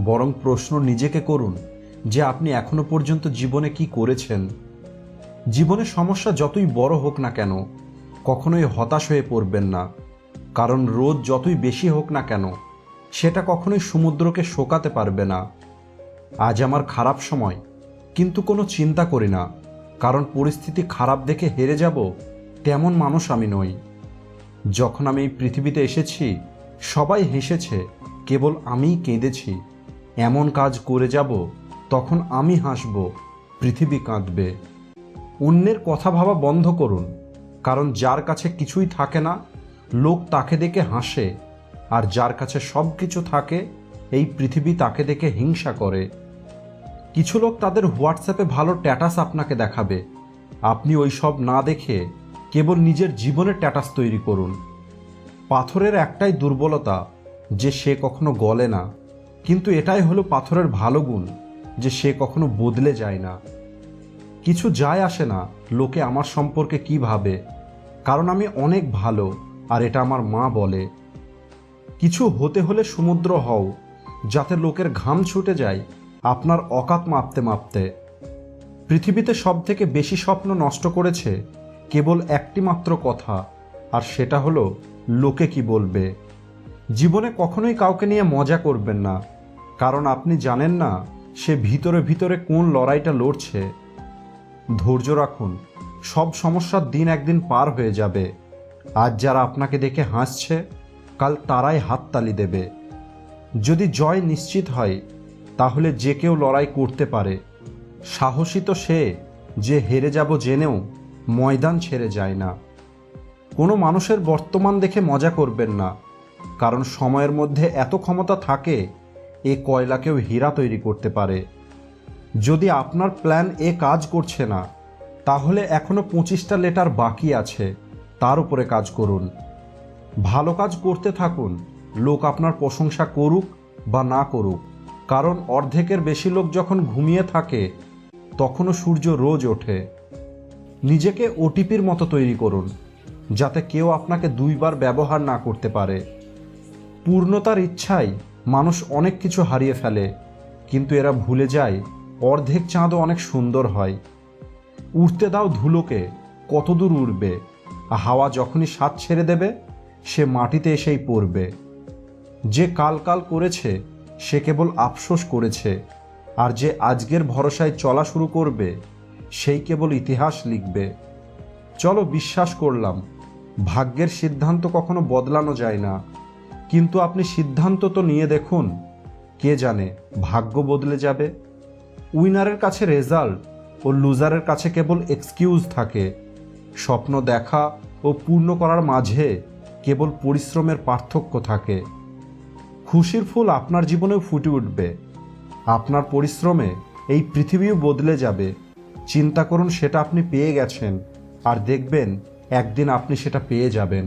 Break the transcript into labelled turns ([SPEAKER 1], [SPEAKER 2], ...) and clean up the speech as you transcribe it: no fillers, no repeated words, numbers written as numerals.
[SPEAKER 1] বরং প্রশ্ন নিজেকে করুন যে আপনি এখনো পর্যন্ত জীবনে কি করেছেন। জীবনের সমস্যা যতই বড় হোক না কেন কখনোই হতাশ হয়ে পড়বেন না, কারণ রোদ যতই বেশি হোক না কেন সেটা কখনোই সমুদ্রকে শোকাতে পারবে না। আজ আমার খারাপ সময়, কিন্তু কোনো চিন্তা করি না, কারণ পরিস্থিতি খারাপ দেখে হেরে যাব তেমন মানুষ আমি নই। যখন আমি এই পৃথিবীতে এসেছি সবাই হেসেছে, কেবল আমিই কেঁদেছি। এমন কাজ করে যাব তখন আমি হাসব, পৃথিবী কাঁদবে। অন্যের কথা ভাবা বন্ধ করুন, কারণ যার কাছে কিছুই থাকে না লোক তাকে দেখে হাসে, আর যার কাছে সব কিছু থাকে এই পৃথিবী তাকে দেখে হিংসা করে। কিছু লোক তাদের হোয়াটসঅ্যাপে ভালো স্ট্যাটাস আপনাকে দেখাবে, আপনি ওই সব না দেখে কেবল নিজের জীবনের স্ট্যাটাস তৈরি করুন। পাথরের একটাই দুর্বলতা যে সে কখনো গলে না, কিন্তু এটাই হলো পাথরের ভালো গুণ যে সে কখনো বদলে যায় না। কিছু যায় আসে না লোকে আমার সম্পর্কে কি ভাবে, কারণ আমি অনেক ভালো, আর এটা আমার মা বলে। কিছু হতে হলে সমুদ্র হও, যাতে লোকের ঘাম ছুটে যায় আপনার অকাত মাপতে মাপতে। পৃথিবীতে সব থেকে বেশি স্বপ্ন নষ্ট করেছে কেবল একটি মাত্র কথা, আর সেটা হলো লোকে কি বলবে। জীবনে কখনোই কাউকে নিয়ে মজা করবেন না, কারণ আপনি জানেন না সে ভিতরে ভিতরে কোন লড়াইটা লড়ছে। ধৈর্য রাখুন, সব সমস্যার দিন একদিন পার হয়ে যাবে। আজ যারা আপনাকে দেখে হাসছে কাল তারাই হাততালি দেবে। যদি জয় নিশ্চিত হয় তাহলে যে কেউ লড়াই করতে পারে। সাহসী তো সে যে হেরে যাব জেনেও ময়দান ছেড়ে যায় না। কোনো মানুষের বর্তমান দেখে মজা করবেন না, কারণ সময়ের মধ্যে এত ক্ষমতা থাকে এ কয়লাকেও হীরা তৈরি করতে পারে। যদি আপনার প্ল্যান এ কাজ করছে না তাহলে এখনো 25টা লেটার বাকি আছে, তার উপরে কাজ করুন। ভালো কাজ করতে থাকুন, লোক আপনার প্রশংসা করুক বা না করুক, কারণ অর্ধেকের বেশি লোক যখন ঘুমিয়ে থাকে তখনও সূর্য রোজ ওঠে। নিজেকে ওটিপির মতো তৈরি করুন, যাতে কেউ আপনাকে দুইবার ব্যবহার না করতে পারে। পূর্ণতার ইচ্ছায় মানুষ অনেক কিছু হারিয়ে ফেলে, কিন্তু এরা ভুলে যায় অর্ধেক চাঁদও অনেক সুন্দর হয়। উড়তে দাও ধুলোকে, কত দূর উড়বে, হাওয়া যখনই স্বাদ ছেড়ে দেবে সে মাটিতে এসেই পড়বে। যে কাল কাল করেছে সে কেবল আফসোস করেছে, আর যে আজকের ভরসায় চলা শুরু করবে সেই কেবল ইতিহাস লিখবে। চলো বিশ্বাস করলাম, ভাগ্যের সিদ্ধান্ত কখনো বদলানো যায় না, কিন্তু আপনি সিদ্ধান্ত তো নিয়ে দেখুন, কে জানে ভাগ্য বদলে যাবে। উইনারের কাছে রেজাল্ট ও লুজারের কাছে কেবল এক্সকিউজ থাকে। স্বপ্ন দেখা ও পূর্ণ করার মাঝে কেবল পরিশ্রমের পার্থক্য থাকে। খুশির ফুল আপনার জীবনেও ফুটে উঠবে। আপনার পরিশ্রমে এই পৃথিবীও বদলে যাবে। চিন্তা করুন সেটা আপনি পেয়ে গেছেন, আর দেখবেন একদিন আপনি সেটা পেয়ে যাবেন।